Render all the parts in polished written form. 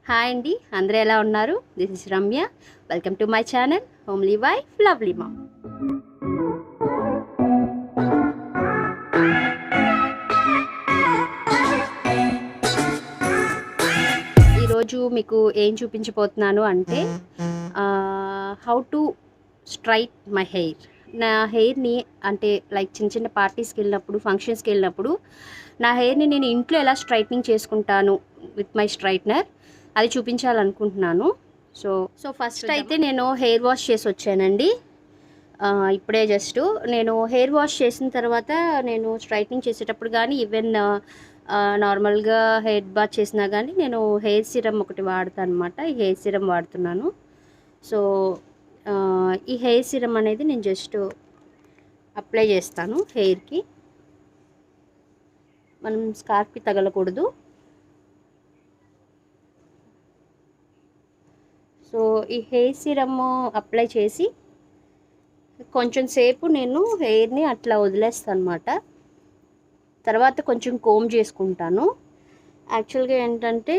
Hi అండి, అందరూ ఎలా ఉన్నారు? This is Ramya. Welcome to my channel homely wife lovely mom. ఈరోజు మీకు ఏం చూపించబోతున్నాను అంటే how to straight my hair. నా హెయిర్ని అంటే లైక్ చిన్న చిన్న పార్టీస్కి వెళ్ళినప్పుడు, ఫంక్షన్స్కి వెళ్ళినప్పుడు నా హెయిర్ని నేను ఇంట్లో ఎలా స్ట్రైట్నింగ్ చేసుకుంటాను విత్ మై స్ట్రైట్నర్ అది చూపించాలనుకుంటున్నాను. సో ఫస్ట్ అయితే నేను హెయిర్ వాష్ చేసి వచ్చానండి. ఇప్పుడే జస్ట్ నేను హెయిర్ వాష్ చేసిన తర్వాత నేను స్ట్రైట్నింగ్ చేసేటప్పుడు కానీ ఈవెన్ నార్మల్గా హెయిర్ బాత్ చేసినా కానీ నేను హెయిర్ సిరమ్ ఒకటి వాడతాను అనమాట. ఈ హెయిర్ సిరమ్ వాడుతున్నాను. సో ఈ హెయిర్ సిరమ్ అనేది నేను జస్ట్ అప్లై చేస్తాను హెయిర్కి. మనం స్కార్ఫ్కి తగలకూడదు. సో ఈ హెయిర్ సిరమ్ అప్లై చేసి కొంచెం సేపు నేను హెయిర్ని అట్లా వదిలేస్తాను అనమాట. తర్వాత కొంచెం కోమ్ చేసుకుంటాను. యాక్చువల్గా ఏంటంటే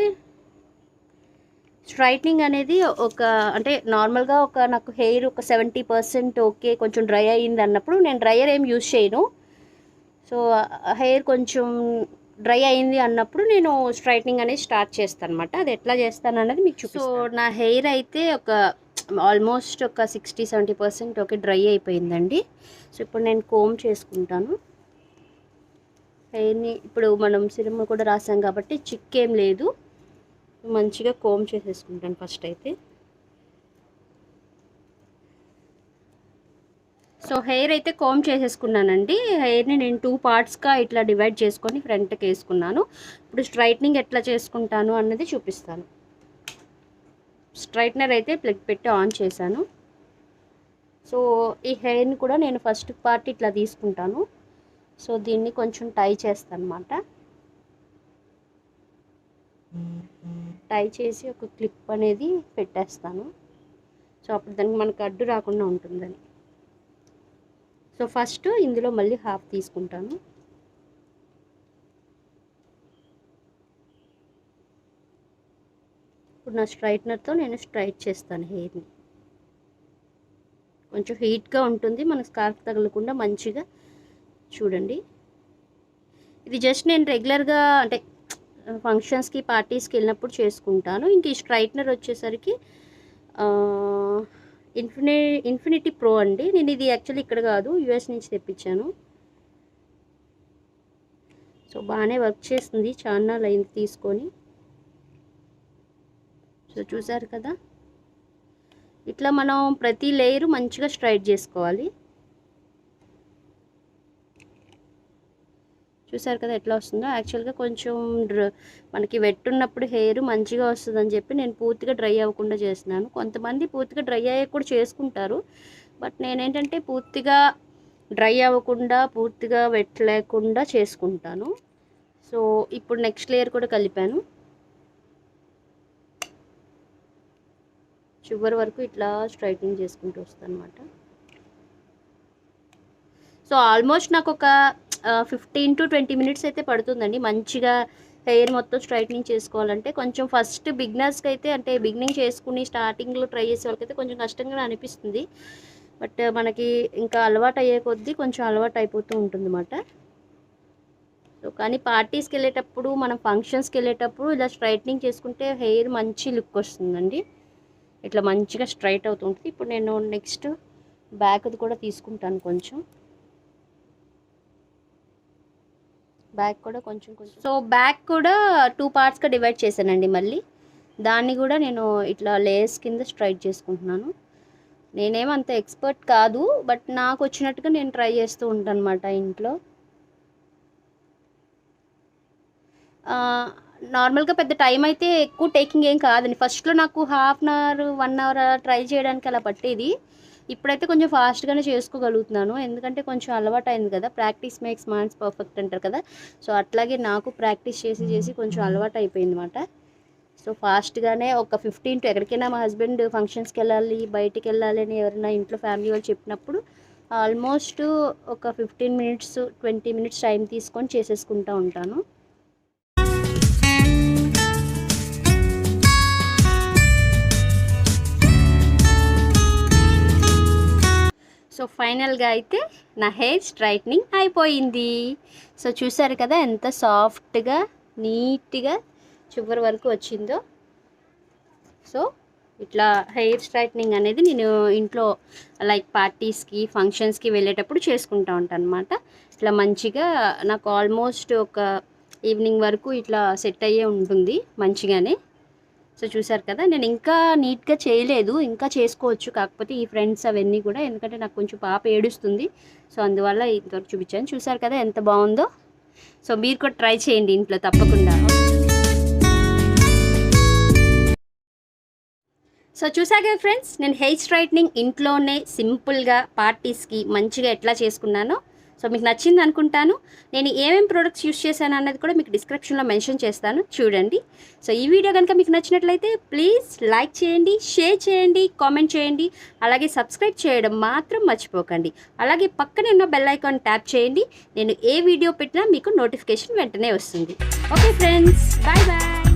స్ట్రైట్నింగ్ అనేది అంటే నార్మల్గా నాకు హెయిర్ ఒక 70% ఓకే, కొంచెం డ్రై అయ్యింది అన్నప్పుడు నేను డ్రైయర్ ఏం యూజ్ చేయను. సో హెయిర్ కొంచెం డ్రై అయింది అన్నప్పుడు నేను స్ట్రైట్నింగ్ అనేది స్టార్ట్ చేస్తాను అనమాట. అది ఎట్లా చేస్తాను అన్నది మీకు చూపిస్తాను. సో నా హెయిర్ అయితే ఆల్మోస్ట్ ఒక 60-70% ఓకే డ్రై అయిపోయిందండి. సో ఇప్పుడు నేను కోమ్ చేసుకుంటాను హెయిర్ని. ఇప్పుడు మనం సిరమ్ కూడా రాసాం కాబట్టి చిక్కేం లేదు. మంచిగా కోమ్ చేసేసుకుంటాను ఫస్ట్ అయితే. సో హెయిర్ అయితే కోమ్ చేసేసుకున్నానండి. హెయిర్ని నేను 2 పార్ట్స్గా ఇట్లా డివైడ్ చేసుకొని ఫ్రంట్కి వేసుకున్నాను. ఇప్పుడు స్ట్రైట్నింగ్ ఎట్లా చేసుకుంటాను అన్నది చూపిస్తాను. స్ట్రైట్నర్ అయితే ప్లగ్ పెట్టి ఆన్ చేశాను. సో ఈ హెయిర్ని కూడా నేను ఫస్ట్ పార్ట్ ఇట్లా తీసుకుంటాను. సో దీన్ని కొంచెం టై చేస్తాను అన్నమాట. టై చేసి ఒక క్లిప్ అనేది పెట్టేస్తాను. సో అప్పుడు దానికి మనకు అడ్డు రాకుండా ఉంటుందని. సో ఫస్ట్ ఇందులో మళ్ళీ హాఫ్ తీసుకుంటాను. ఇప్పుడు నా స్ట్రైట్నర్తో నేను స్ట్రైట్ చేస్తాను హెయిర్ని. కొంచెం హీట్గా ఉంటుంది, మన స్కార్ఫ్ తగలకుండా మంచిగా చూడండి. ఇది జస్ట్ నేను రెగ్యులర్గా అంటే ఫంక్షన్స్కి పార్టీస్కి వెళ్ళినప్పుడు చేసుకుంటాను. ఇంక ఈ స్ట్రైట్నర్ వచ్చేసరికి ఇన్ఫినిటీ ప్రో అండి. నేను ఇది యాక్చువల్లీ ఇక్కడ కాదు, యూఎస్ నుంచి తెప్పించాను. సో బాగానే వర్క్ చేస్తుంది, చాలా లైన్ తీసుకొని. సో చూసారు కదా, ఇట్లా మనం ప్రతి లేయరు మంచిగా స్ట్రైట్ చేసుకోవాలి. చూసారు కదా ఎట్లా వస్తుందో. యాక్చువల్గా కొంచెం మనకి వెట్ ఉన్నప్పుడు హెయిర్ మంచిగా వస్తుందని చెప్పి నేను పూర్తిగా డ్రై అవ్వకుండా చేస్తున్నాను. కొంతమంది పూర్తిగా డ్రై అయ్యాక కూడా చేసుకుంటారు, బట్ నేనేంటంటే పూర్తిగా డ్రై అవ్వకుండా పూర్తిగా వెట్ లేకుండా చేసుకుంటాను. సో ఇప్పుడు నెక్స్ట్ లేయర్ కూడా కలిపాను. చివరి వరకు ఇట్లా స్ట్రైట్నింగ్ చేసుకుంటూ వస్తాను అనమాట. సో ఆల్మోస్ట్ నాకు ఒక 15 to 20 మినిట్స్ అయితే పడుతుందండి మంచిగా హెయిర్ మొత్తం స్ట్రైట్నింగ్ చేసుకోవాలంటే. కొంచెం ఫస్ట్ బిగినర్స్కి అయితే అంటే బిగినింగ్ చేసుకుని స్టార్టింగ్లో ట్రై చేసే వాళ్ళకైతే కొంచెం కష్టంగా అనిపిస్తుంది, బట్ మనకి ఇంకా అలవాటు అయ్యే కొద్దీ కొంచెం అలవాటు అయిపోతూ ఉంటుంది అన్నమాట. సో కానీ పార్టీస్కి వెళ్ళేటప్పుడు, మనం ఫంక్షన్స్కి వెళ్ళేటప్పుడు ఇలా స్ట్రైట్నింగ్ చేసుకుంటే హెయిర్ మంచి లుక్ వస్తుందండి. ఇట్లా మంచిగా స్ట్రైట్ అవుతుంటుంది. ఇప్పుడు నేను నెక్స్ట్ బ్యాక్ది కూడా తీసుకుంటాను. బ్యాక్ కూడా కొంచెం. సో బ్యాక్ కూడా 2 పార్ట్స్గా డివైడ్ చేశానండి. మళ్ళీ దాన్ని కూడా నేను ఇట్లా లేయర్స్ కింద స్ట్రైట్ చేసుకుంటున్నాను. నేనేమంత ఎక్స్పర్ట్ కాదు, బట్ నాకు వచ్చినట్టుగా నేను ట్రై చేస్తూ ఉంటాను అన్నమాట ఇంట్లో. నార్మల్గా పెద్ద టైం అయితే ఎక్కువ టేకింగ్ ఏం కాదండి. ఫస్ట్లో నాకు half an hour 1 hour try చేయడానికి అలా పట్టేది. ఇప్పుడైతే కొంచెం ఫాస్ట్గానే చేసుకోగలుగుతున్నాను, ఎందుకంటే కొంచెం అలవాటు అయింది కదా. ప్రాక్టీస్ మేక్స్ మ్యాన్స్ పర్ఫెక్ట్ అంటారు కదా. సో అట్లాగే నాకు ప్రాక్టీస్ చేసి కొంచెం అలవాటు అయిపోయింది అన్నమాట. సో ఫాస్ట్గానే ఒక 15 to ఎక్కడికైనా మా హస్బెండ్ ఫంక్షన్స్కి వెళ్ళాలి, బయటికి వెళ్ళాలి అని ఎవరైనా ఇంట్లో ఫ్యామిలీ వాళ్ళు చెప్పినప్పుడు ఆల్మోస్ట్ ఒక 15 మినిట్స్ 20 మినిట్స్ టైం తీసుకొని చేసేసుకుంటూ ఉంటాను. ఫైనల్గా అయితే నా హెయిర్ స్ట్రైట్నింగ్ అయిపోయింది. సో చూసారు కదా ఎంత సాఫ్ట్గా నీట్గా చివరి వరకు వచ్చిందో. సో ఇట్లా హెయిర్ స్ట్రైట్నింగ్ అనేది నేను ఇంట్లో లైక్ పార్టీస్కి ఫంక్షన్స్కి వెళ్ళేటప్పుడు చేసుకుంటూ ఉంటాను అనమాట. ఇట్లా మంచిగా నాకు ఆల్మోస్ట్ ఒక ఈవినింగ్ వరకు ఇట్లా సెట్ అయ్యే ఉంటుంది మంచిగానే. సో చూసారు కదా, నేను ఇంకా నీట్గా చేయలేదు, ఇంకా చేసుకోవచ్చు. కాకపోతే ఈ ఫ్రెండ్స్ అవన్నీ కూడా, ఎందుకంటే నాకు కొంచెం పాప ఏడుస్తుంది, సో అందువల్ల ఇంతవరకు చూపించాను. చూసారు కదా ఎంత బాగుందో. సో మీరు కూడా ట్రై చేయండి ఇంట్లో తప్పకుండా. సో చూసారు కదా ఫ్రెండ్స్, నేను హెయిర్ స్ట్రైట్నింగ్ ఇంట్లోనే సింపుల్గా పార్టీస్కి మంచిగా ఎట్లా చేసుకున్నానో. సో మీకు నచ్చింది అనుకుంటాను. నేను ఏమేమి ప్రోడక్ట్స్ యూస్ చేశాను అన్నది కూడా మీకు డిస్క్రిప్షన్లో మెన్షన్ చేస్తాను, చూడండి. సో ఈ వీడియో కనుక మీకు నచ్చినట్లయితే ప్లీజ్ లైక్ చేయండి, షేర్ చేయండి, కామెంట్ చేయండి, అలాగే సబ్స్క్రైబ్ చేయడం మాత్రం మర్చిపోకండి. అలాగే పక్కనే ఉన్న బెల్ ఐకాన్ ట్యాప్ చేయండి. నేను ఏ వీడియో పెట్టినా మీకు నోటిఫికేషన్ వెంటనే వస్తుంది. Okay friends, bye bye.